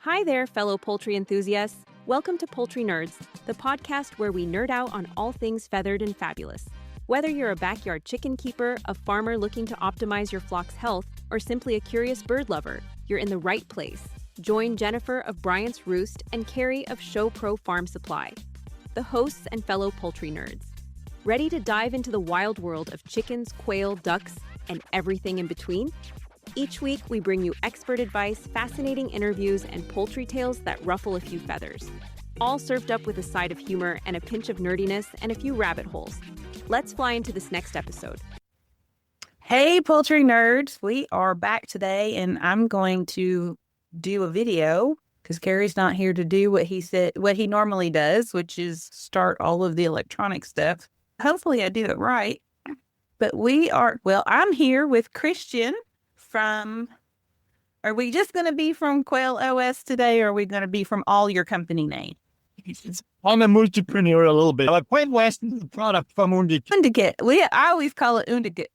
Hi there, fellow poultry enthusiasts. Welcome to Poultry Nerds, the podcast where we nerd out on all things feathered and fabulous. Whether you're a backyard chicken keeper, a farmer looking to optimize your flock's health, or simply a curious bird lover, you're in the right place. Join Jennifer of Bryant's Roost and Carrie of Show Pro Farm Supply, the hosts and fellow poultry nerds. Ready to dive into the wild world of chickens, quail, ducks, and everything in between? Each week, we bring you expert advice, fascinating interviews, and poultry tales that ruffle a few feathers. All served up with a side of humor and a pinch of nerdiness and a few rabbit holes. Let's fly into this next episode. Hey, poultry nerds. We are back today, and I'm going to do a video because Carrie's not here to do what he normally does, which is start all of the electronic stuff. Hopefully I do it right. But I'm here with Christian are we just going to be from QuailOS today, or are we going to be from all your company names? I'm a multipreneur a little bit. QuailOS is the product from Unicus. Unicus. I always call it Unicus.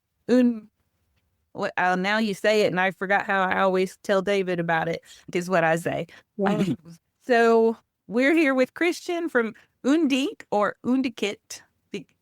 Now you say it, and I forgot how I always tell David about it, is what I say. So we're here with Christian from Undink or Undikit.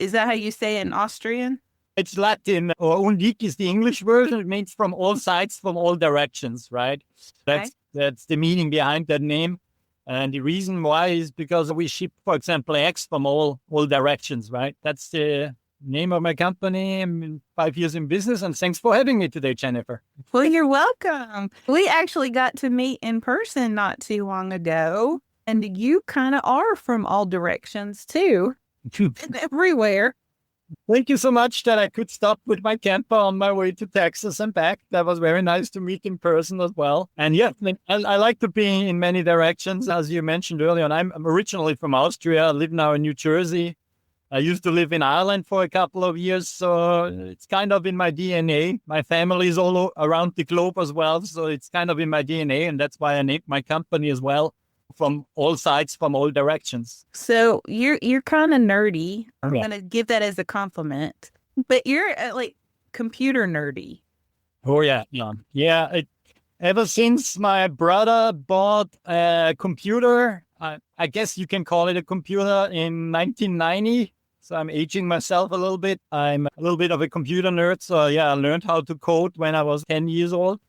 Is that how you say it in Austrian? It's Latin, or Unik is the English version. It means from all sides, from all directions, right? That's the meaning behind that name. And the reason why is because we ship, for example, eggs from all directions, right? That's the name of my company. I'm 5 years in business, and thanks for having me today, Jennifer. Well, you're welcome. We actually got to meet in person not too long ago, and you kind of are from all directions too, everywhere. Thank you so much that I could stop with my camper on my way to Texas and back. That was very nice to meet in person as well. And yeah, I like to be in many directions. As you mentioned earlier, and I'm originally from Austria. I live now in New Jersey. I used to live in Ireland for a couple of years, so it's kind of in my DNA. My family is all around the globe as well, so it's kind of in my DNA, and that's why I named my company as well. From all sides, from all directions. So you're kind of nerdy. I'm going to give that as a compliment. But you're like computer nerdy. Oh, yeah. Ever since my brother bought a computer, I guess you can call it a computer, in 1990. So I'm aging myself a little bit. I'm a little bit of a computer nerd. So yeah, I learned how to code when I was 10 years old.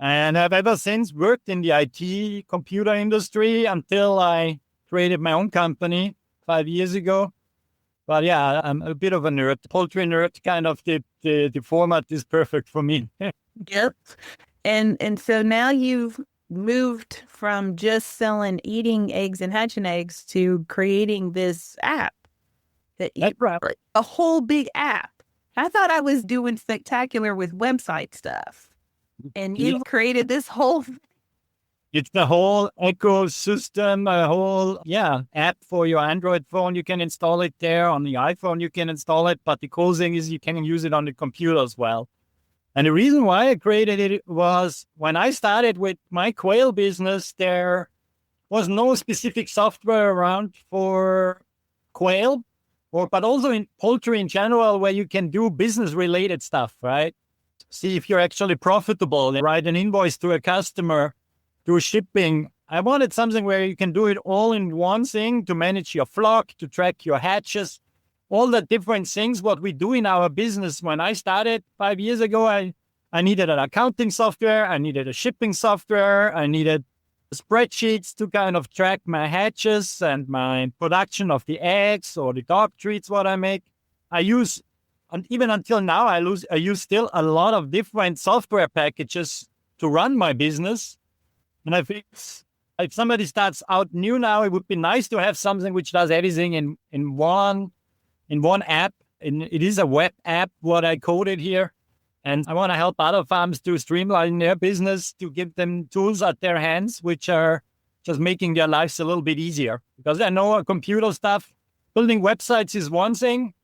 And I've ever since worked in the IT computer industry until I created my own company 5 years ago. But yeah, I'm a bit of a nerd, poultry nerd. Kind of the format is perfect for me. Yep. And so now you've moved from just selling eating eggs and hatching eggs to creating this app. A whole big app. I thought I was doing spectacular with website stuff. And you've created this whole... It's the whole ecosystem, a whole app for your Android phone. You can install it there. On the iPhone, you can install it. But the cool thing is you can use it on the computer as well. And the reason why I created it was when I started with my quail business, there was no specific software around for quail, but also in poultry in general, where you can do business-related stuff, right? See if you're actually profitable, write an invoice to a customer, do shipping. I wanted something where you can do it all in one thing to manage your flock, to track your hatches, all the different things, what we do in our business. When I started 5 years ago, I needed an accounting software, I needed a shipping software, I needed spreadsheets to kind of track my hatches and my production of the eggs or the dog treats, what I make. And even until now, I use still a lot of different software packages to run my business. And I think if somebody starts out new now, it would be nice to have something which does everything in one app. And it is a web app, what I coded here. And I want to help other farms to streamline their business, to give them tools at their hands, which are just making their lives a little bit easier. Because I know computer stuff, building websites is one thing.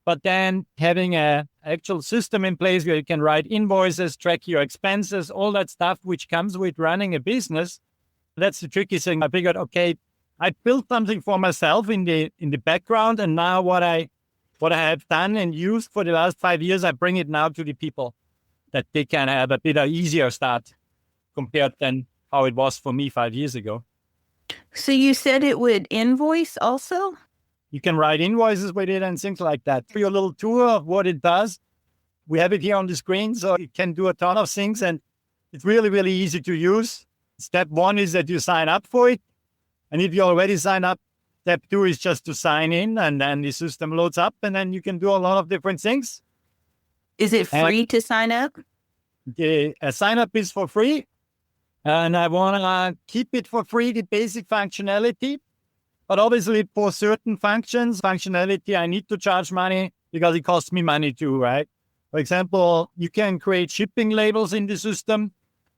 But then having an actual system in place where you can write invoices, track your expenses, all that stuff which comes with running a business, that's the tricky thing. I figured, okay, I built something for myself in the background, and now what I have done and used for the last 5 years, I bring it now to the people, that they can have a bit of easier start compared than how it was for me 5 years ago. So you said it would invoice also? You can write invoices with it and things like that. For your little tour of what it does, we have it here on the screen, so it can do a ton of things, and it's really, really easy to use. Step 1 is that you sign up for it. And if you already sign up, step 2 is just to sign in, and then the system loads up, and then you can do a lot of different things. Is it free to sign up? The sign up is for free, and I want to keep it for free, the basic functionality. But obviously, for certain functionality, I need to charge money because it costs me money too, right? For example, you can create shipping labels in the system.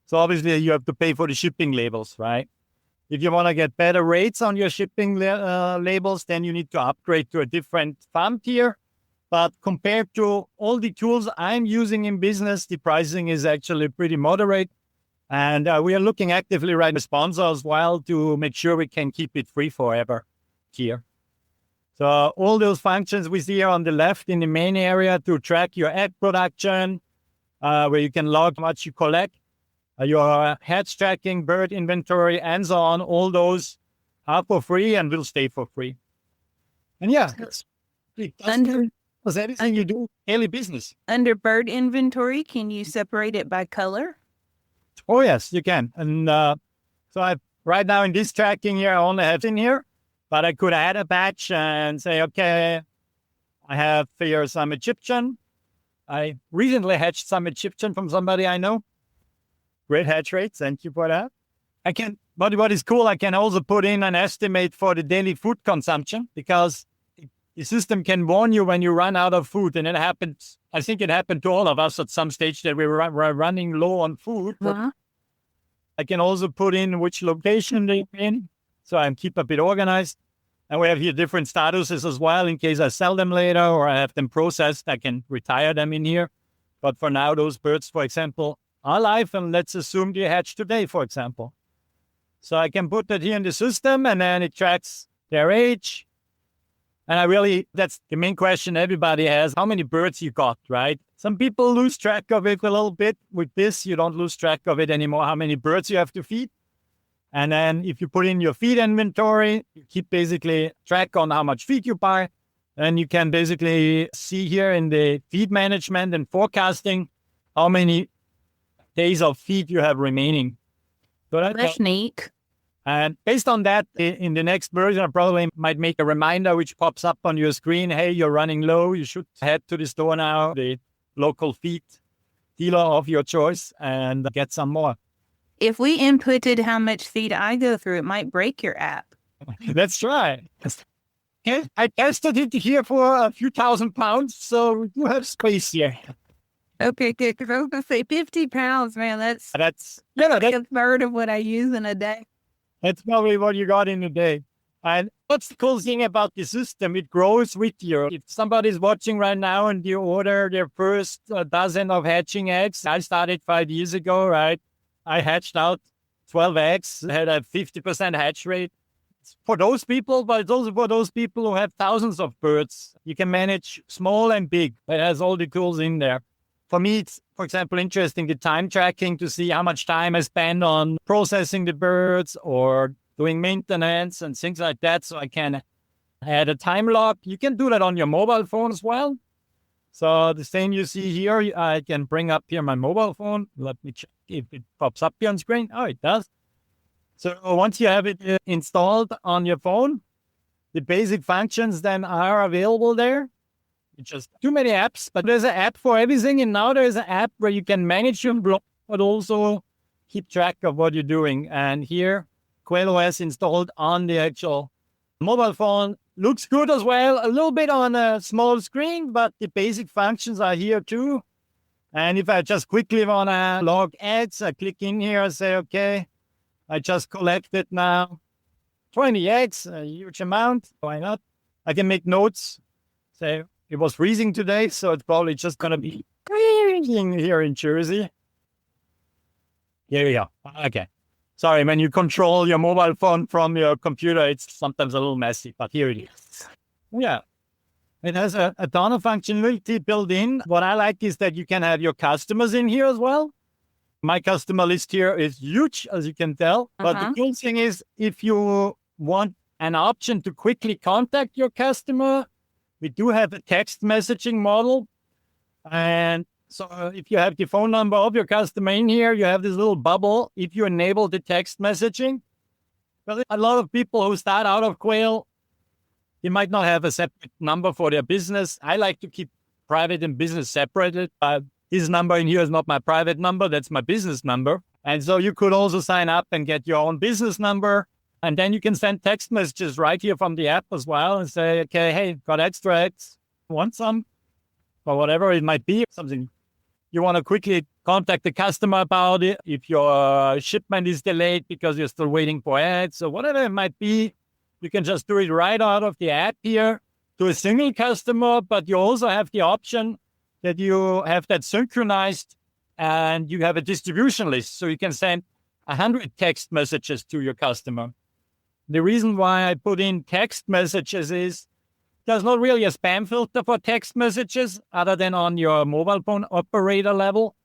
So obviously, you have to pay for the shipping labels, right? If you want to get better rates on your shipping labels, then you need to upgrade to a different farm tier. But compared to all the tools I'm using in business, the pricing is actually pretty moderate. And we are looking actively right now sponsor as well to make sure we can keep it free forever here. So all those functions we see here on the left in the main area to track your egg production, where you can log how much you collect, your hatch tracking, bird inventory, and so on, all those are for free and will stay for free. And yeah, it's everything you do, daily business. Under bird inventory, can you separate it by color? Oh, yes, you can. And so right now in this tracking here, I only have in here, but I could add a batch and say, okay, I have here some Egyptian. I recently hatched some Egyptian from somebody I know. Great hatch rates. Thank you for that. But what is cool, I can also put in an estimate for the daily food consumption because the system can warn you when you run out of food. And it happens, I think it happened to all of us at some stage that we were running low on food. Uh-huh. I can also put in which location they're in, so I keep a bit organized. And we have here different statuses as well in case I sell them later or I have them processed. I can retire them in here. But for now, those birds, for example, are live, and let's assume they hatched today, for example. So I can put that here in the system, and then it tracks their age. And that's the main question everybody has, how many birds you got, right? Some people lose track of it a little bit. With this, you don't lose track of it anymore, how many birds you have to feed. And then if you put in your feed inventory, you keep basically track on how much feed you buy. And you can basically see here in the feed management and forecasting how many days of feed you have remaining. So that's neat. And based on that, in the next version, I probably might make a reminder which pops up on your screen. Hey, you're running low. You should head to the store now, the local feed dealer of your choice, and get some more. If we inputted how much feed I go through, it might break your app. Let's try. I tested it here for a few thousand pounds, so we do have space here. Okay, good. Because I was going to say 50 pounds, man. That's a third of what I use in a day. That's probably what you got in a day. And what's the cool thing about the system? It grows with you. If somebody's watching right now and you order their first dozen of hatching eggs, I started 5 years ago, right? I hatched out 12 eggs, had a 50% hatch rate. It's for those people, but it's also for those people who have thousands of birds. You can manage small and big. It has all the tools in there. For me, it's, for example, interesting, the time tracking to see how much time I spend on processing the birds or doing maintenance and things like that. So I can add a time log. You can do that on your mobile phone as well. So the same you see here, I can bring up here my mobile phone. Let me check if it pops up here on screen. Oh, it does. So once you have it installed on your phone, the basic functions then are available there. It's just too many apps, but there's an app for everything. And now there's an app where you can manage your blog, but also keep track of what you're doing. And here, QuailOS installed on the actual mobile phone. Looks good as well. A little bit on a small screen, but the basic functions are here too. And if I just quickly want to log eggs, I click in here and say, okay, I just collected now 20 eggs, a huge amount. Why not? I can make notes, say, it was freezing today, so it's probably just going to be freezing here in Jersey. Here we go. Okay. Sorry, when you control your mobile phone from your computer, it's sometimes a little messy, but here it is. Yeah. It has a ton of functionality built in. What I like is that you can have your customers in here as well. My customer list here is huge, as you can tell. But the cool thing is, if you want an option to quickly contact your customer, we do have a text messaging model. And so if you have the phone number of your customer in here, you have this little bubble. If you enable the text messaging, well, a lot of people who start out of Quail, they might not have a separate number for their business. I like to keep private and business separated. This number in here is not my private number. That's my business number. And so you could also sign up and get your own business number. And then you can send text messages right here from the app as well and say, okay, hey, got extra eggs, want some? Or whatever it might be, something you want to quickly contact the customer about it. If your shipment is delayed because you're still waiting for eggs or whatever it might be, you can just do it right out of the app here to a single customer. But you also have the option that you have that synchronized and you have a distribution list. So you can send 100 text messages to your customer. The reason why I put in text messages is there's not really a spam filter for text messages other than on your mobile phone operator level.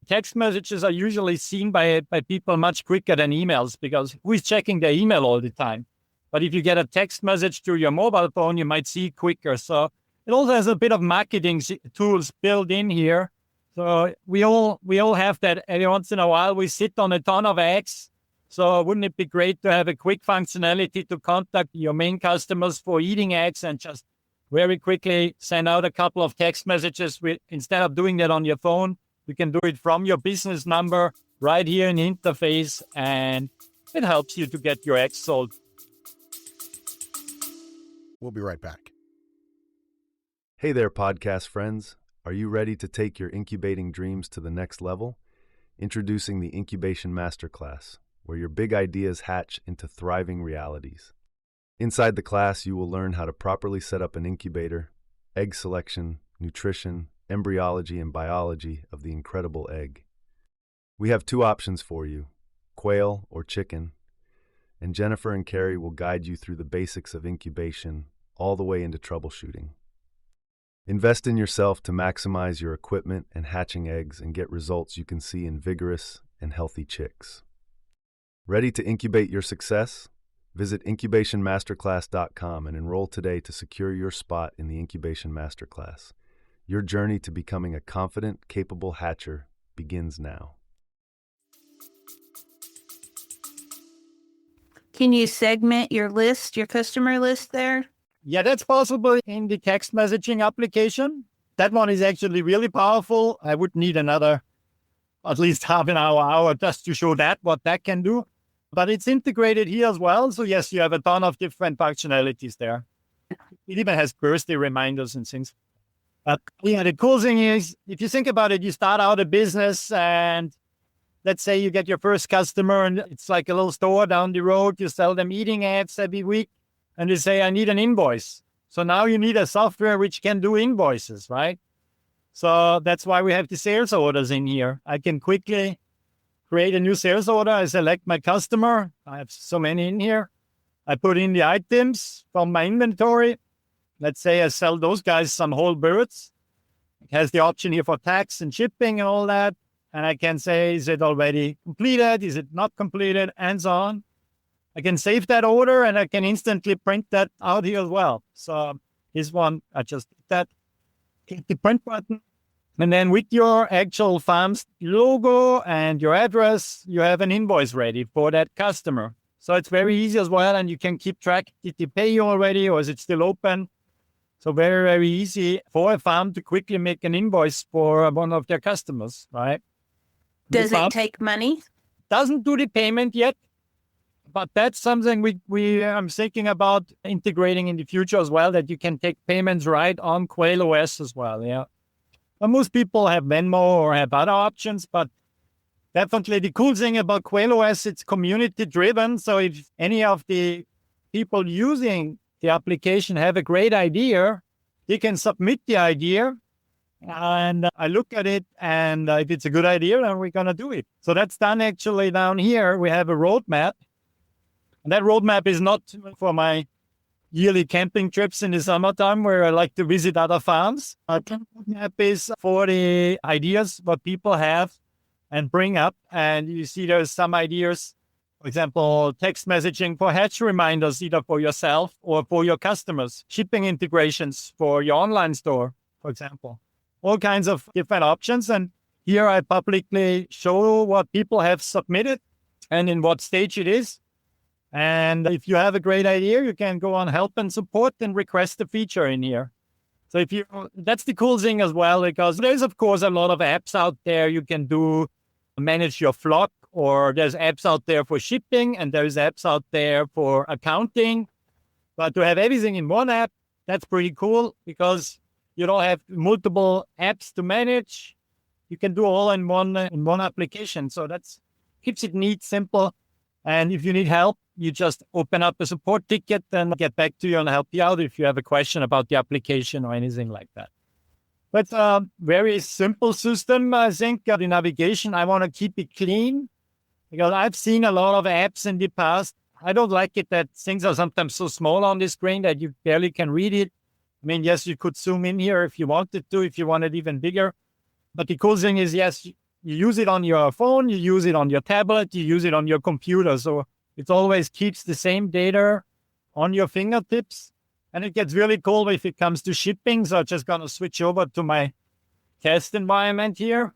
Text messages are usually seen by people much quicker than emails because who is checking their email all the time? But if you get a text message through your mobile phone, you might see quicker. So it also has a bit of marketing tools built in here. So we all have that every once in a while. We sit on a ton of eggs. So wouldn't it be great to have a quick functionality to contact your main customers for eating eggs and just very quickly send out a couple of text messages? Instead of doing that on your phone, you can do it from your business number right here in the interface, and it helps you to get your eggs sold. We'll be right back. Hey there, podcast friends. Are you ready to take your incubating dreams to the next level? Introducing the Incubation Masterclass, where your big ideas hatch into thriving realities. Inside the class, you will learn how to properly set up an incubator, egg selection, nutrition, embryology, and biology of the incredible egg. We have 2 options for you, quail or chicken, and Jennifer and Carrie will guide you through the basics of incubation all the way into troubleshooting. Invest in yourself to maximize your equipment and hatching eggs and get results you can see in vigorous and healthy chicks. Ready to incubate your success? Visit incubationmasterclass.com and enroll today to secure your spot in the Incubation Masterclass. Your journey to becoming a confident, capable hatcher begins now. Can you segment your list, your customer list there? Yeah, that's possible in the text messaging application. That one is actually really powerful. I would need another at least half an hour just to show that, what that can do. But it's integrated here as well. So yes, you have a ton of different functionalities there. It even has birthday reminders and things. But yeah, the cool thing is, if you think about it, you start out a business and let's say you get your first customer and it's like a little store down the road. You sell them eating eggs every week and you say, I need an invoice. So now you need a software which can do invoices, right? So that's why we have the sales orders in here. I can quickly create a new sales order. I select my customer. I have so many in here. I put in the items from my inventory. Let's say I sell those guys some whole birds. It has the option here for tax and shipping and all that. And I can say, is it already completed? Is it not completed? And so on. I can save that order and I can instantly print that out here as well. So this one, I just did that. Hit the print button. And then with your actual farm's logo and your address, you have an invoice ready for that customer. So it's very easy as well. And you can keep track. Did they pay you already or is it still open? So very, very easy for a farm to quickly make an invoice for one of their customers, right? Does it take money? Doesn't do the payment yet. But that's something I'm thinking about integrating in the future as well, that you can take payments right on QuailOS as well, yeah. But most people have Venmo or have other options, but definitely the cool thing about QuailOS, it's community-driven. So if any of the people using the application have a great idea, they can submit the idea, and I look at it, and if it's a good idea, then we're going to do it. So that's done actually down here. We have a roadmap. And that roadmap is not for my yearly camping trips in the summertime where I like to visit other farms. Our roadmap is for the ideas what people have and bring up. And you see there's some ideas, for example, text messaging for hatch reminders, either for yourself or for your customers, shipping integrations for your online store, for example, all kinds of different options. And here I publicly show what people have submitted and in what stage it is. And if you have a great idea, you can go on help and support and request a feature in here. So that's the cool thing as well, because there's, of course, a lot of apps out there you can manage your flock, or there's apps out there for shipping, and there's apps out there for accounting. But to have everything in one app, that's pretty cool, because you don't have multiple apps to manage. You can do all in one application. So that keeps it neat, simple. And if you need help, you just open up a support ticket and get back to you and help you out if you have a question about the application or anything like that. But a very simple system, I think. The navigation, I want to keep it clean, because I've seen a lot of apps in the past. I don't like it that things are sometimes so small on the screen that you barely can read it. I mean, yes, you could zoom in here if you wanted to, if you want it even bigger. But the cool thing is, yes, you use it on your phone, you use it on your tablet, you use it on your computer. So it always keeps the same data on your fingertips. And it gets really cool if it comes to shipping. So I'm just going to switch over to my test environment here.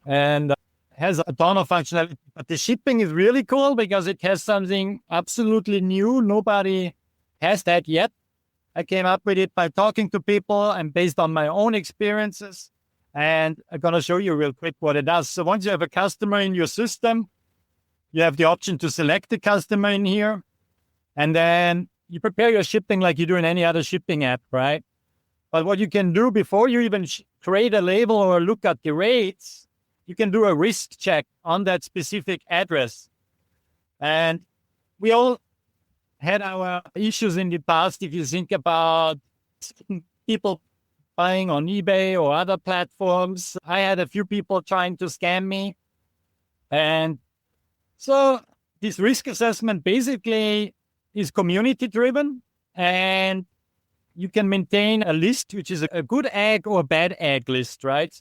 And it has a ton of functionality. But the shipping is really cool because it has something absolutely new. Nobody has that yet. I came up with it by talking to people and based on my own experiences. And I'm going to show you real quick what it does. So once you have a customer in your system, you have the option to select the customer in here. And then you prepare your shipping like you do in any other shipping app, right? But what you can do before you even create a label or look at the rates, you can do a risk check on that specific address. And we all had our issues in the past. If you think about people buying on eBay or other platforms, I had a few people trying to scam me. And so this risk assessment basically is community driven, and you can maintain a list, which is a good egg or a bad egg list, right?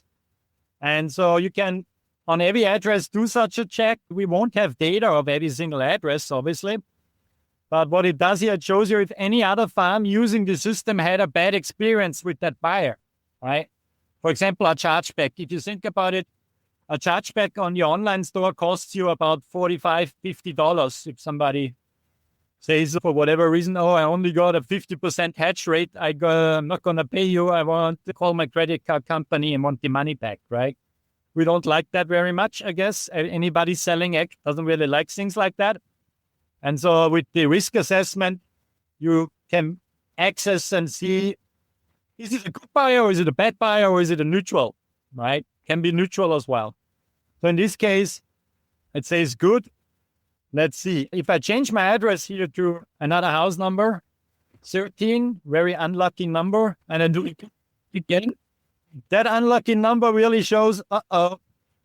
And so you can, on every address, do such a check. We won't have data of every single address, obviously. But what it does here, it shows you if any other farm using the system had a bad experience with that buyer, right? For example, a chargeback. If you think about it, a chargeback on your online store costs you about $45, $50. If somebody says for whatever reason, oh, I only got a 50% hatch rate, I'm not going to pay you. I want to call my credit card company and want the money back, right? We don't like that very much, I guess. Anybody selling egg doesn't really like things like that. And so with the risk assessment, you can access and see, is it a good buyer or is it a bad buyer or is it a neutral, right? Can be neutral as well. So in this case, it says good. Let's see. If I change my address here to another house number, 13, very unlucky number, and I do it again, that unlucky number really shows,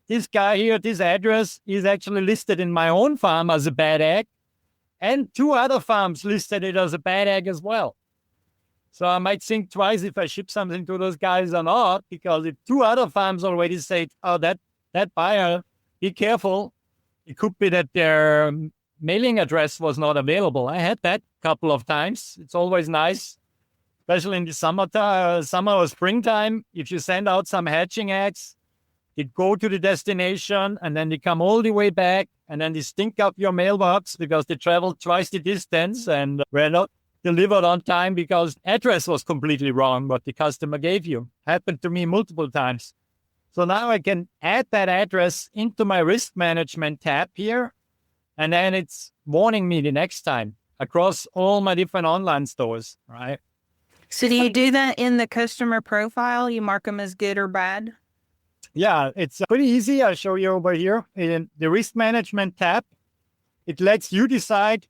this guy here, this address is actually listed in my own farm as a bad egg. And 2 other farms listed it as a bad egg as well. So I might think twice if I ship something to those guys or not, because if 2 other farms already say, oh, that buyer, be careful. It could be that their mailing address was not available. I had that a couple of times. It's always nice, especially in the summer or springtime. If you send out some hatching eggs, they go to the destination and then they come all the way back and then they stink up your mailbox because they traveled twice the distance and were not delivered on time because address was completely wrong what the customer gave you. Happened to me multiple times. So now I can add that address into my risk management tab here, and then it's warning me the next time across all my different online stores, right? So do you do that in the customer profile? You mark them as good or bad? Yeah, it's pretty easy. I'll show you over here in the risk management tab. It lets you decide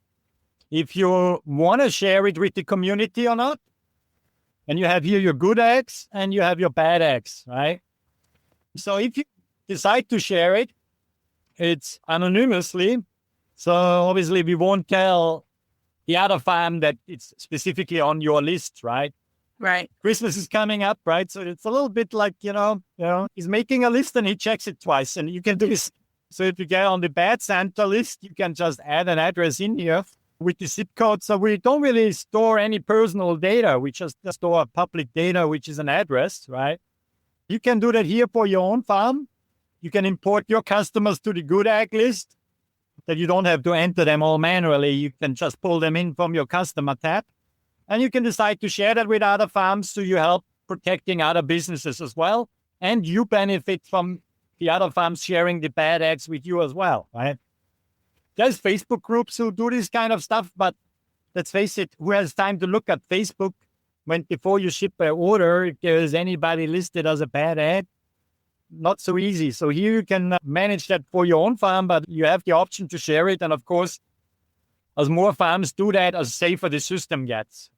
if you want to share it with the community or not. And you have here your good eggs and you have your bad eggs, right? So if you decide to share it, it's anonymously. So obviously we won't tell the other farm that it's specifically on your list, right? Right. Christmas is coming up, right? So it's a little bit like, he's making a list and he checks it twice. And you can do this. So if you get on the bad Santa list, you can just add an address in here with the zip code. So we don't really store any personal data. We just store public data, which is an address, right? You can do that here for your own farm. You can import your customers to the good egg list that you don't have to enter them all manually. You can just pull them in from your customer tab. And you can decide to share that with other farms so you help protecting other businesses as well. And you benefit from the other farms sharing the bad eggs with you as well, right? There's Facebook groups who do this kind of stuff, but let's face it, who has time to look at Facebook when before you ship an order, if there is anybody listed as a bad egg? Not so easy. So here you can manage that for your own farm, but you have the option to share it. And of course, as more farms do that, as safer the system gets.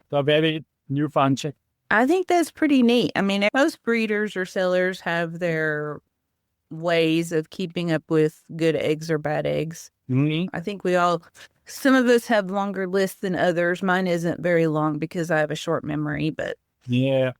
So a very new function. I think that's pretty neat. I mean, most breeders or sellers have their ways of keeping up with good eggs or bad eggs. Mm-hmm. I think some of us have longer lists than others. Mine isn't very long because I have a short memory, but Yeah.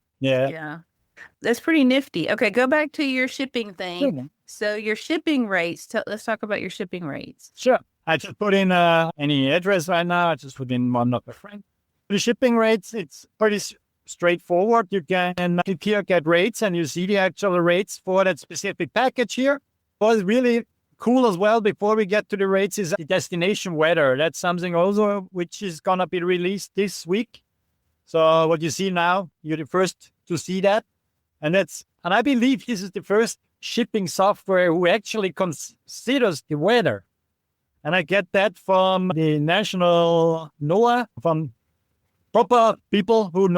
That's pretty nifty. Okay, go back to your shipping thing. Sure. So your shipping rates, let's talk about your shipping rates. Sure. I just put in any address right now. I just put in one of a friend. The shipping rates, it's pretty straightforward. You can click here, get rates, and you see the actual rates for that specific package here. What's really cool as well, before we get to the rates, is the destination weather. That's something also which is going to be released this week. So what you see now, you're the first to see that. And I believe this is the first shipping software who actually considers the weather. And I get that from the national NOAA, from proper people who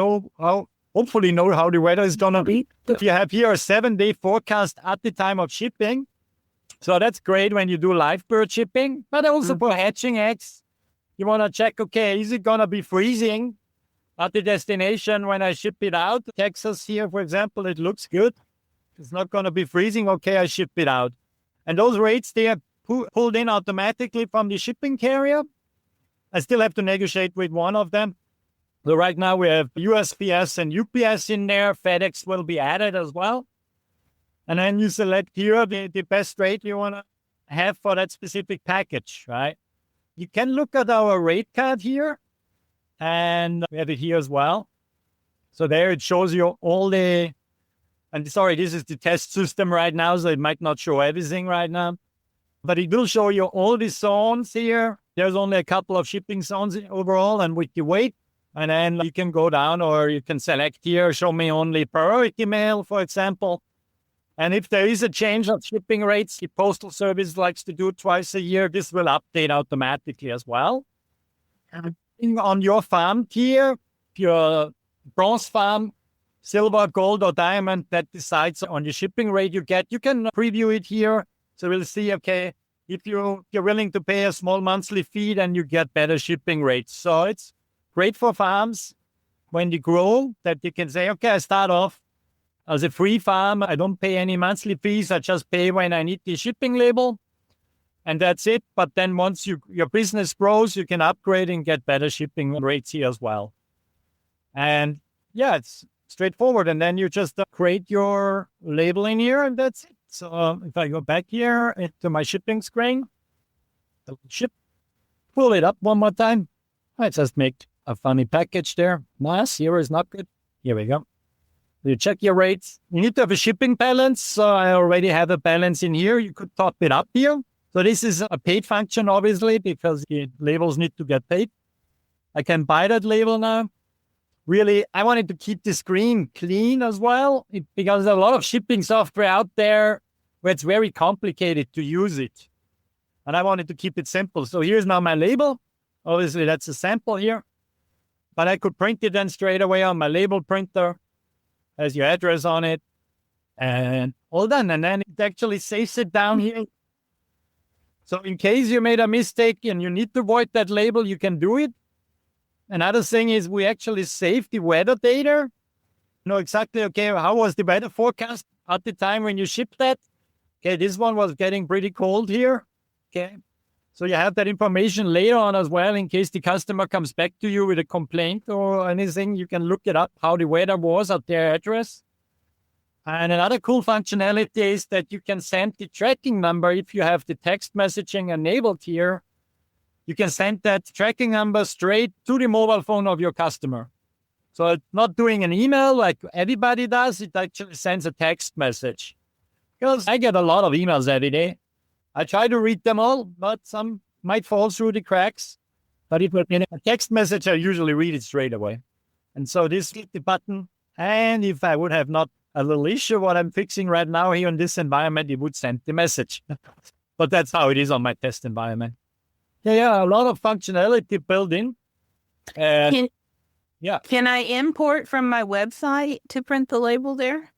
hopefully know how the weather is going to be. You have here a 7-day forecast at the time of shipping. So that's great when you do live bird shipping, but also for hatching eggs. You want to check, okay, is it going to be freezing at the destination when I ship it out? Texas here, for example, it looks good. It's not going to be freezing. Okay, I ship it out. And those rates, they are pulled in automatically from the shipping carrier. I still have to negotiate with one of them. So right now we have USPS and UPS in there. FedEx will be added as well. And then you select here the best rate you want to have for that specific package, right? You can look at our rate card here. And we have it here as well. So there it shows you this is the test system right now, so it might not show everything right now. But it will show you all the zones here. There's only a couple of shipping zones overall, and with the weight. And then you can go down, or you can select here, show me only priority mail, for example. And if there is a change of shipping rates, the Postal Service likes to do it twice a year. This will update automatically as well. On your farm tier, your bronze farm, silver, gold, or diamond, that decides on the shipping rate you get. You can preview it here. So we'll see, okay, if you're willing to pay a small monthly fee, then you get better shipping rates. So it's great for farms when you grow, that you can say, okay, I start off as a free farm. I don't pay any monthly fees. I just pay when I need the shipping label. And that's it. But then once your business grows, you can upgrade and get better shipping rates here as well. And yeah, it's straightforward. And then you just create your label in here, and that's it. So if I go back here into my shipping screen, pull it up one more time. I just make a funny package there. Nice, here is not good. Here we go. You check your rates. You need to have a shipping balance. So I already have a balance in here. You could top it up here. So this is a paid function, obviously, because the labels need to get paid. I can buy that label now. Really, I wanted to keep the screen clean as well, because there's a lot of shipping software out there where it's very complicated to use it. And I wanted to keep it simple. So here's now my label. Obviously, that's a sample here. But I could print it then straight away on my label printer. Has your address on it. And all done. And then it actually saves it down here. So in case you made a mistake and you need to avoid that label, you can do it. Another thing is we actually save the weather data. Know exactly, okay, how was the weather forecast at the time when you shipped that? Okay, this one was getting pretty cold here. Okay. So you have that information later on as well, in case the customer comes back to you with a complaint or anything. You can look it up, how the weather was at their address. And another cool functionality is that you can send the tracking number. If you have the text messaging enabled here, you can send that tracking number straight to the mobile phone of your customer. So it's not doing an email like everybody does. It actually sends a text message. Because I get a lot of emails every day. I try to read them all, but some might fall through the cracks. But if in a text message, I usually read it straight away. And so this click the button. And if I would have not a little issue what I'm fixing right now here in this environment, it would send the message. But that's how it is on my test environment. Yeah, a lot of functionality built in. And Can I import from my website to print the label there?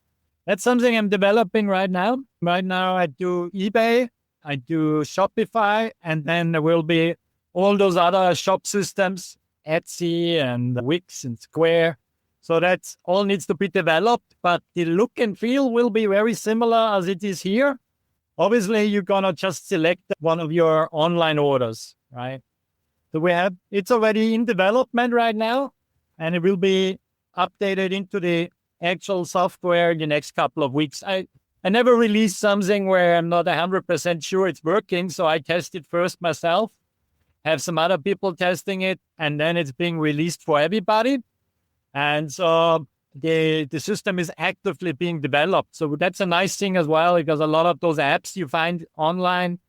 That's something I'm developing right now. Right now, I do eBay, I do Shopify, and then there will be all those other shop systems, Etsy and Wix and Square. So that's all needs to be developed, but the look and feel will be very similar as it is here. Obviously, you're going to just select one of your online orders, right? So it's already in development right now, and it will be updated into the actual software in the next couple of weeks. I never release something where I'm not 100% sure it's working, so I test it first myself, have some other people testing it, and then it's being released for everybody. And so the system is actively being developed. So that's a nice thing as well, because a lot of those apps you find online,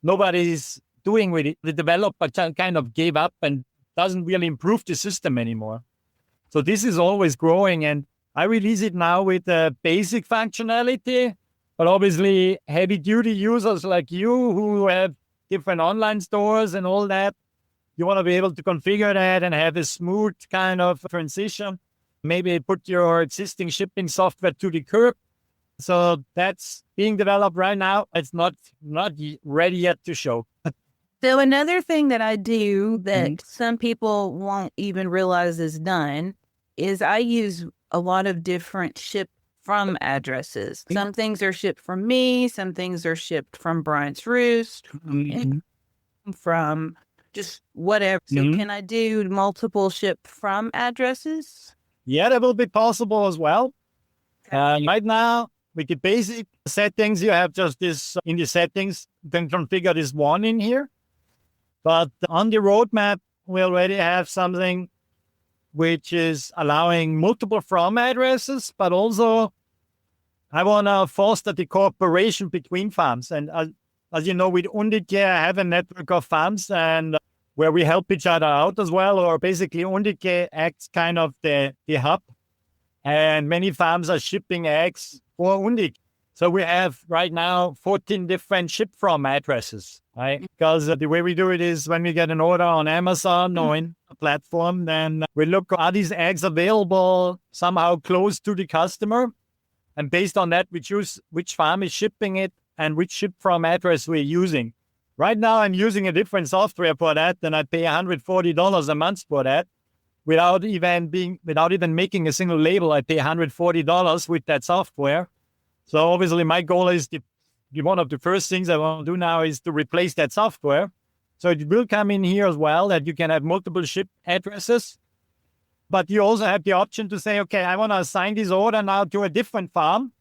nobody's doing with it. The developer kind of gave up and doesn't really improve the system anymore. So this is always growing, and I release it now with a basic functionality, but obviously heavy-duty users like you who have different online stores and all that, you want to be able to configure that and have a smooth kind of transition. Maybe put your existing shipping software to the curb. So that's being developed right now. It's not ready yet to show. So another thing that I do that some people won't even realize is done is I use a lot of different ship from addresses. Some things are shipped from me. Some things are shipped from Bryant's Roost, from just whatever. So can I do multiple ship from addresses? Yeah, that will be possible as well. Right now, with the basic settings, you have just this in the settings, then configure this one in here. But on the roadmap, we already have something which is allowing multiple from addresses, but also I want to foster the cooperation between farms. And as you know, with Unicus, I have a network of farms and where we help each other out as well, or basically Unicus acts kind of the hub. And many farms are shipping eggs for Unicus. So we have right now 14 different ship from addresses, right? Because the way we do it is when we get an order on Amazon or in a platform, then we look, are these eggs available somehow close to the customer? And based on that, we choose which farm is shipping it and which ship from address we're using. Right now, I'm using a different software for that, and I pay $140 a month for that. Without even making a single label, I pay $140 with that software. So obviously my goal is one of the first things I want to do now is to replace that software. So it will come in here as well that you can have multiple ship addresses, but you also have the option to say, okay, I want to assign this order now to a different farm.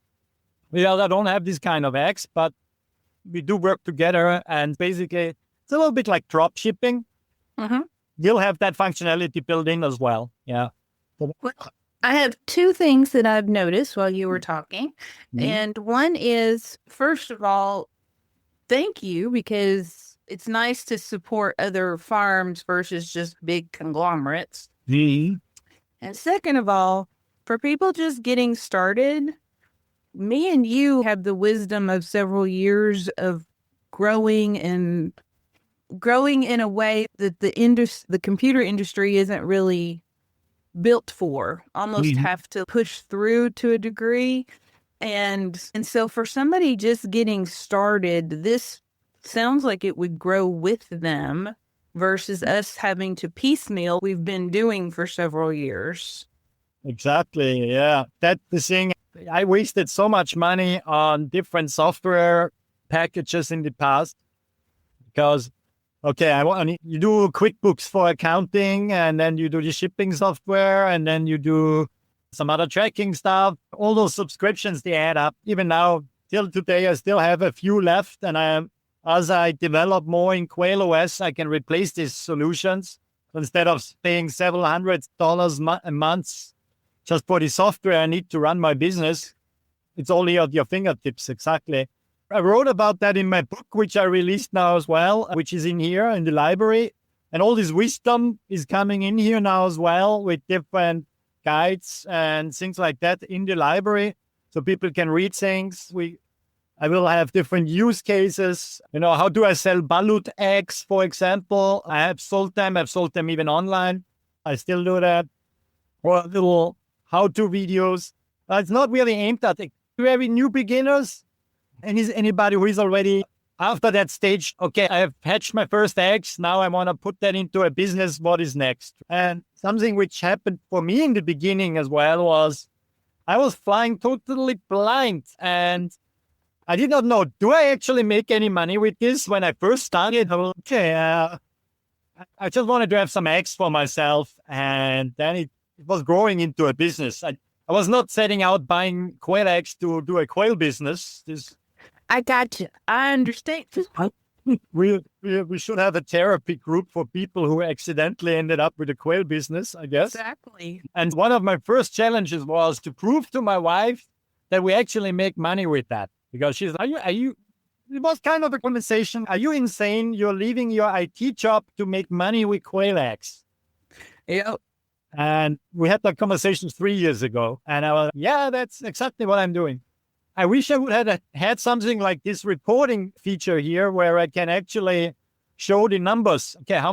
Well, I don't have this kind of eggs, but we do work together, and basically it's a little bit like drop shipping. You'll have that functionality built in as well. Yeah. I have two things that I've noticed while you were talking. And one is, first of all, thank you, because it's nice to support other farms versus just big conglomerates. And second of all, for people just getting started, me and you have the wisdom of several years of growing in a way that the computer industry isn't really built for, almost have to push through to a degree. And so for somebody just getting started, this sounds like it would grow with them versus us having to piecemeal we've been doing for several years. Exactly. Yeah. That's the thing. I wasted so much money on different software packages in the past because okay, you do QuickBooks for accounting, and then you do the shipping software, and then you do some other tracking stuff. All those subscriptions, they add up. Even now, till today, I still have a few left, and as I develop more in QuailOS, I can replace these solutions. Instead of paying several $100s a month just for the software I need to run my business, it's only at your fingertips, exactly. I wrote about that in my book, which I released now as well, which is in here in the library. And all this wisdom is coming in here now as well with different guides and things like that in the library. So people can read things. I will have different use cases. How do I sell balut eggs, for example? I have sold them. I've sold them even online. I still do that. Or little how-to videos. It's not really aimed at very new beginners. And is anybody who is already after that stage, okay, I have hatched my first eggs. Now I want to put that into a business. What is next? And something which happened for me in the beginning as well was I was flying totally blind, and I did not know, do I actually make any money with this? When I first started, I just wanted to have some eggs for myself. And then it was growing into a business. I was not setting out buying quail eggs to do a quail business. I got you. I understand. We should have a therapy group for people who accidentally ended up with a quail business, I guess. Exactly. And one of my first challenges was to prove to my wife that we actually make money with that. Because she's, are you, it was kind of a conversation. Are you insane? You're leaving your IT job to make money with quail eggs. Yep. And we had that conversation 3 years ago. And I was, yeah, that's exactly what I'm doing. I wish I would have had something like this reporting feature here where I can actually show the numbers. Okay, how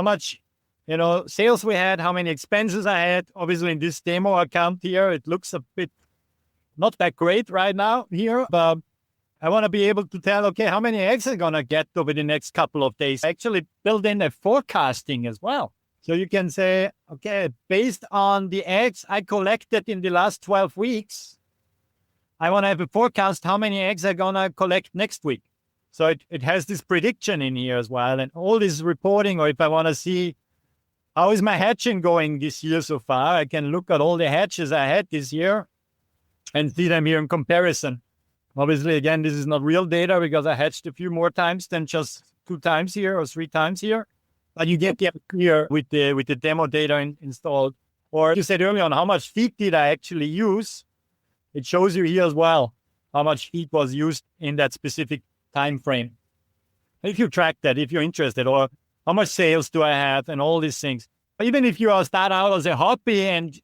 much, sales we had, how many expenses I had. Obviously, in this demo account here, it looks a bit not that great right now here, but I want to be able to tell, okay, how many eggs I'm going to get over the next couple of days. I actually build in a forecasting as well. So you can say, okay, based on the eggs I collected in the last 12 weeks, I want to have a forecast how many eggs I'm going to collect next week. So it has this prediction in here as well. And all this reporting, or if I want to see how is my hatching going this year so far, I can look at all the hatches I had this year and see them here in comparison. Obviously, again, this is not real data because I hatched a few more times than just 2 times here or 3 times here. But you get here with the demo data installed. Or you said earlier on, how much feed did I actually use? It shows you here as well how much feed was used in that specific time frame. If you track that, if you're interested, or how much sales do I have and all these things. Even if you start out as a hobby and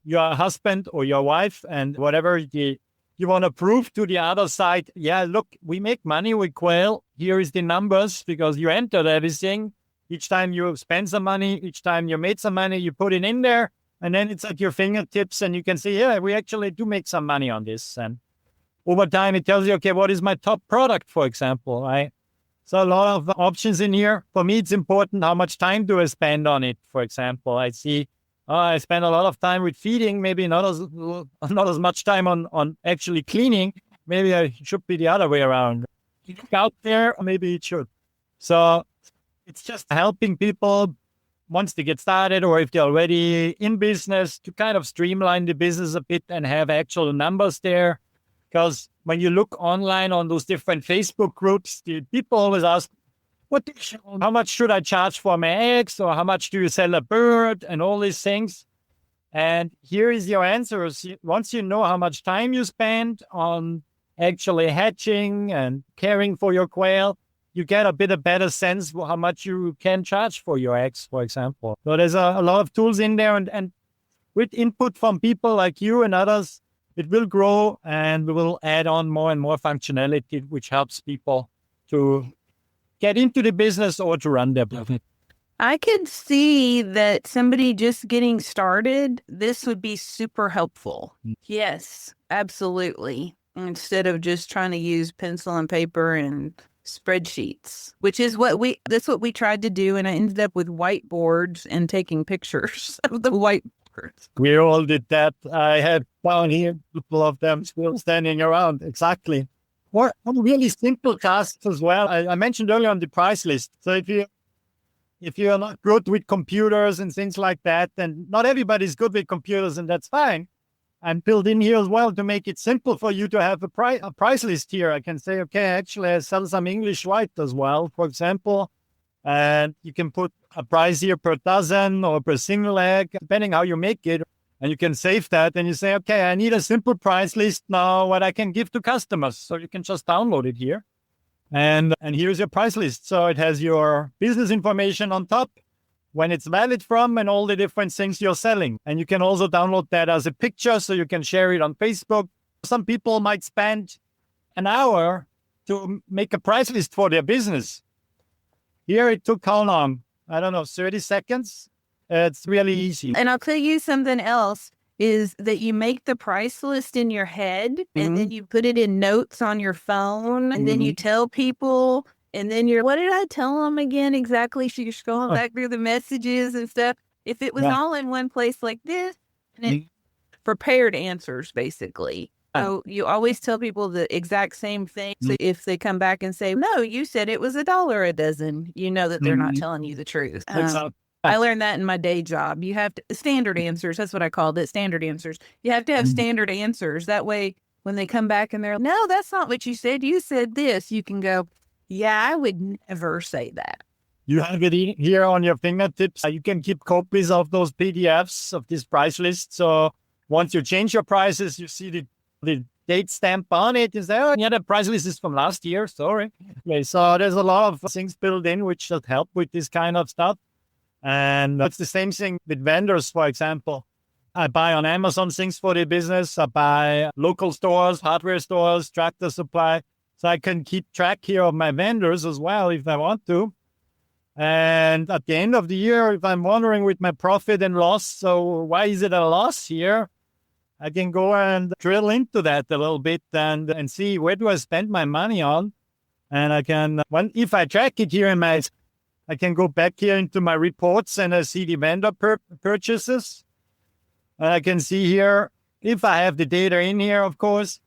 your husband or your wife and whatever, you want to prove to the other side, yeah, look, we make money with quail. Here is the numbers because you entered everything. Each time you spend some money, each time you made some money, you put it in there. And then it's at your fingertips and you can say, yeah, we actually do make some money on this. And over time, it tells you, okay, what is my top product, for example, right? So a lot of options in here. For me, it's important. How much time do I spend on it? For example, I see, I spend a lot of time with feeding, maybe not as much time on actually cleaning. Maybe I should be the other way around. You look out there, maybe it should. So it's just helping people once they get started, or if they're already in business, to kind of streamline the business a bit and have actual numbers there. Because when you look online on those different Facebook groups, the people always ask, how much should I charge for my eggs? Or how much do you sell a bird? And all these things. And here is your answers. Once you know how much time you spend on actually hatching and caring for your quail, you get a bit of better sense for how much you can charge for your eggs, for example. So there's a lot of tools in there, and with input from people like you and others, it will grow, and we will add on more and more functionality, which helps people to get into the business or to run their business. I could see that somebody just getting started, this would be super helpful. Yes, absolutely. Instead of just trying to use pencil and paper and spreadsheets, which is that's what we tried to do. And I ended up with whiteboards and taking pictures of the whiteboards. We all did that. I had down here a couple of them still standing around. Exactly. or on really simple tasks as well. I mentioned earlier on the price list. So if you're not good with computers and things like that, then not everybody's good with computers, and that's fine. I'm built in here as well to make it simple for you to have a price list here. I can say, okay, actually, I sell some English white as well, for example. And you can put a price here per dozen or per single egg, depending how you make it. And you can save that and you say, okay, I need a simple price list now, what I can give to customers. So you can just download it here. And here's your price list. So it has your business information on top, when it's valid from, and all the different things you're selling. And you can also download that as a picture so you can share it on Facebook. Some people might spend an hour to make a price list for their business. Here it took how long? I don't know, 30 seconds? It's really easy. And I'll tell you something else is that you make the price list in your head and then you put it in notes on your phone and then you tell people. And then what did I tell them again exactly? So you're scrolling back through the messages and stuff. If it was all in one place like this, and it prepared answers, basically. So you always tell people the exact same thing. So if they come back and say, no, you said it was $1 a dozen, you know that they're not telling you the truth. I learned that in my day job. You have standard answers. That's what I called it, standard answers. You have to have standard answers. That way, when they come back and they're, no, that's not what you said. You said this. You can go, yeah, I would never say that. You have it here on your fingertips. You can keep copies of those PDFs of this price list. So once you change your prices, you see the date stamp on it. You say, oh, yeah, the price list is from last year. Sorry. Okay, so there's a lot of things built in which should help with this kind of stuff. And it's the same thing with vendors, for example. I buy on Amazon things for the business. I buy local stores, hardware stores, Tractor Supply. So I can keep track here of my vendors as well if I want to. And at the end of the year, if I'm wondering with my profit and loss, so why is it a loss here? I can go and drill into that a little bit and see where do I spend my money on. And I can, if I track it here I can go back here into my reports and I see the vendor purchases. And I can see here, if I have the data in here, of course,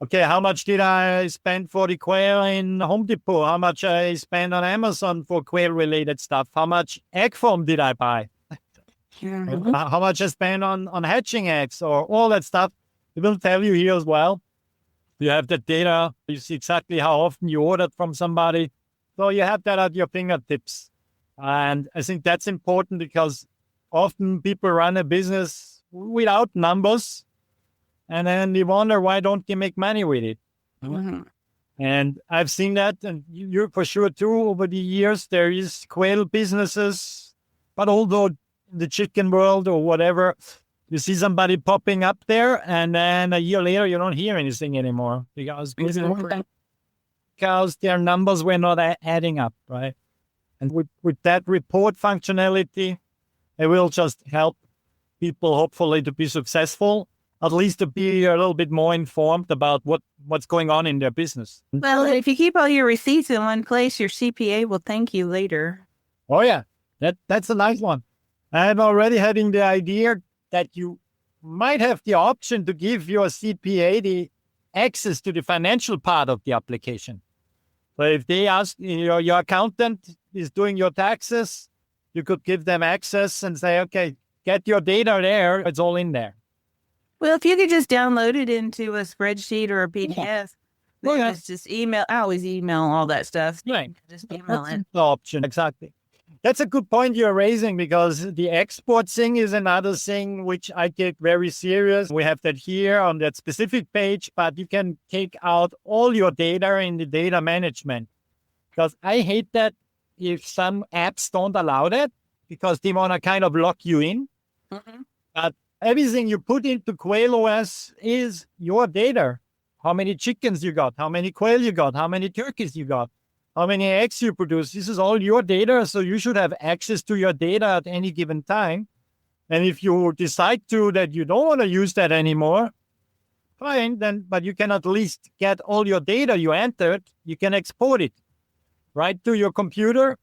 okay, how much did I spend for the quail in Home Depot? How much I spent on Amazon for quail-related stuff? How much egg foam did I buy? How much I spent on hatching eggs or all that stuff? It will tell you here as well. You have the data. You see exactly how often you ordered from somebody. So you have that at your fingertips. And I think that's important because often people run a business without numbers. And then they wonder, why don't they make money with it? And I've seen that, and you're for sure too, over the years, there is quail businesses. But although in the chicken world or whatever, you see somebody popping up there, and then a year later, you don't hear anything anymore because their numbers were not adding up, right? And with that report functionality, it will just help people hopefully to be successful, at least to be a little bit more informed about what's going on in their business. Well, if you keep all your receipts in one place, your CPA will thank you later. Oh, yeah. That's a nice one. I'm already having the idea that you might have the option to give your CPA the access to the financial part of the application. So if they ask, your accountant is doing your taxes, you could give them access and say, okay, get your data there. It's all in there. Well, if you could just download it into a spreadsheet or a PDF, just email. I always email all that stuff. Right. Just email it. The option, exactly. That's a good point you're raising because the export thing is another thing which I take very serious. We have that here on that specific page, but you can take out all your data in the data management because I hate that if some apps don't allow that because they want to kind of lock you in. But everything you put into QuailOS is your data. How many chickens you got, how many quail you got, how many turkeys you got, how many eggs you produce. This is all your data, so you should have access to your data at any given time. And if you decide that you don't want to use that anymore, fine, but you can at least get all your data you entered. You can export it right to your computer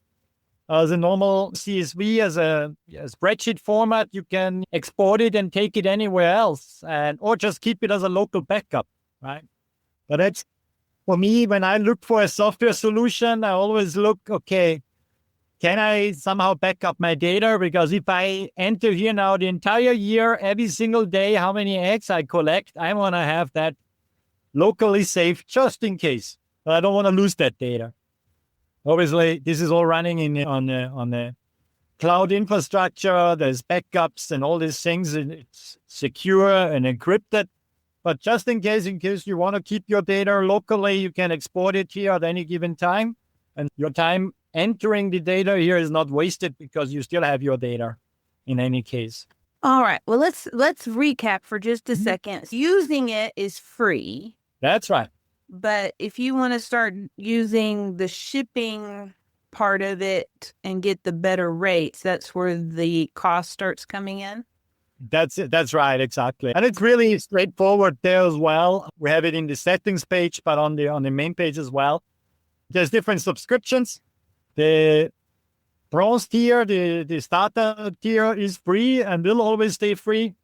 as a normal CSV, as a spreadsheet format. You can export it and take it anywhere else, or just keep it as a local backup, right? But For me, when I look for a software solution, I always look, okay, can I somehow back up my data? Because if I enter here now the entire year, every single day, how many eggs I collect, I want to have that locally safe just in case. But I don't want to lose that data. Obviously, this is all running on the cloud infrastructure. There's backups and all these things. And it's secure and encrypted. But just in case you want to keep your data locally, you can export it here at any given time. And your time entering the data here is not wasted because you still have your data in any case. All right. Well, let's recap for just a second. Using it is free. That's right. But if you want to start using the shipping part of it and get the better rates, that's where the cost starts coming in. That's it. That's right. Exactly. And it's really straightforward there as well. We have it in the settings page, but on the main page as well. There's different subscriptions. The bronze tier, the starter tier is free and will always stay free.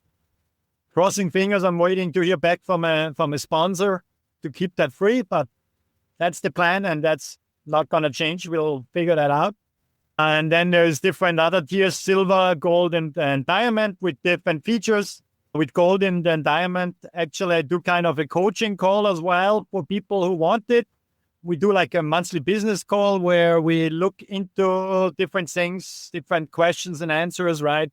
Crossing fingers, I'm waiting to hear back from a sponsor to keep that free, but that's the plan and that's not going to change. We'll figure that out. And then there's different other tiers, silver, gold, and diamond with different features. With gold and diamond, actually, I do kind of a coaching call as well for people who want it. We do like a monthly business call where we look into different things, different questions and answers, right?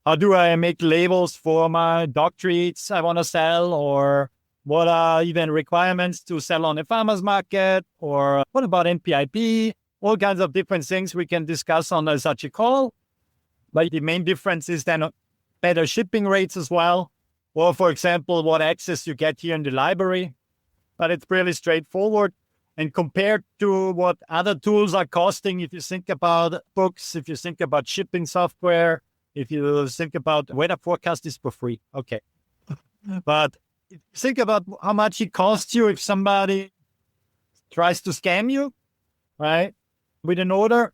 How do I make labels for my dog treats I want to sell? Or what are even requirements to sell on the farmer's market? Or what about NPIP? All kinds of different things we can discuss on such a call. But the main difference is then better shipping rates as well. Or, for example, what access you get here in the library. But it's really straightforward. And compared to what other tools are costing, if you think about books, if you think about shipping software, if you think about weather forecast is for free. Okay. But think about how much it costs you if somebody tries to scam you, right? With an order,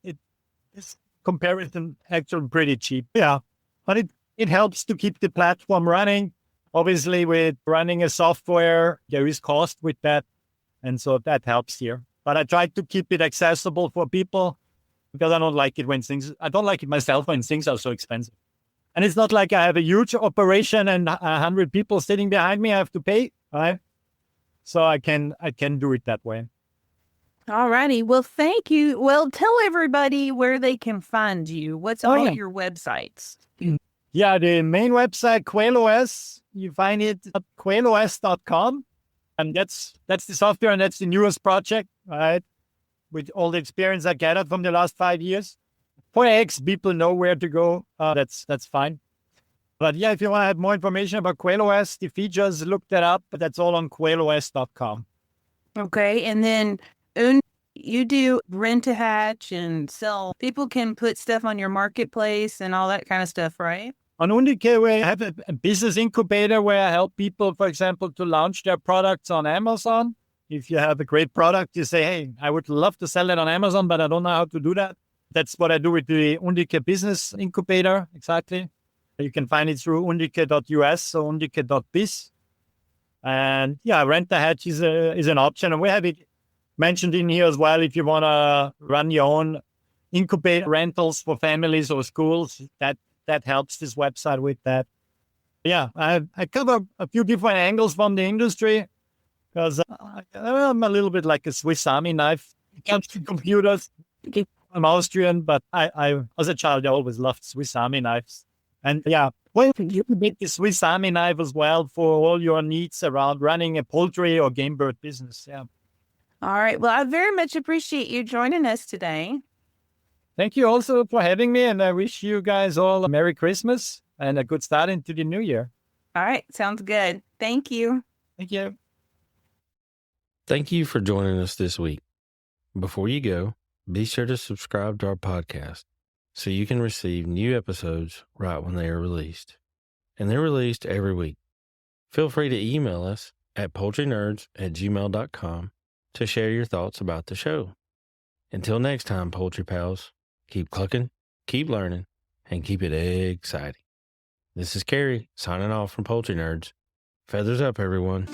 it is comparison actually pretty cheap. Yeah. But it helps to keep the platform running. Obviously, with running a software, there is cost with that. And so that helps here. But I try to keep it accessible for people because I don't like it I don't like it myself when things are so expensive. And it's not like I have a huge operation and 100 people sitting behind me I have to pay, right? So I can do it that way. All righty. Well, thank you. Well, tell everybody where they can find you. What's all your websites? Yeah, the main website, QuailOS, you find it at QuailOS.com. And that's the software and that's the newest project, right? With all the experience I gathered from the last 5 years. For eggs, people know where to go. That's fine. But yeah, if you want to have more information about QuailOS, the features, look that up. But that's all on QuailOS.com. Okay. And then you do rent a hatch and sell. People can put stuff on your marketplace and all that kind of stuff, right? On Unicus, we have a business incubator where I help people, for example, to launch their products on Amazon. If you have a great product, you say, hey, I would love to sell it on Amazon, but I don't know how to do that. That's what I do with the Unicus business incubator, exactly. You can find it through unicus.us or unicus.biz. And yeah, rent a hatch is an option. And we have it mentioned in here as well. If you want to run your own incubator rentals for families or schools, that helps this website with that. Yeah, I cover a few different angles from the industry because I'm a little bit like a Swiss Army knife. It comes to computers. I'm Austrian, but I as a child, I always loved Swiss Army knives. And yeah, well, you can make the Swiss Army knife as well for all your needs around running a poultry or game bird business. Yeah. All right. Well, I very much appreciate you joining us today. Thank you also for having me, and I wish you guys all a Merry Christmas and a good start into the new year. All right. Sounds good. Thank you. Thank you. Thank you for joining us this week. Before you go, be sure to subscribe to our podcast so you can receive new episodes right when they are released. And they're released every week. Feel free to email us at poultrynerds@gmail.com to share your thoughts about the show. Until next time, Poultry Pals, keep clucking, keep learning, and keep it exciting. This is Kerry signing off from Poultry Nerds. Feathers up, everyone.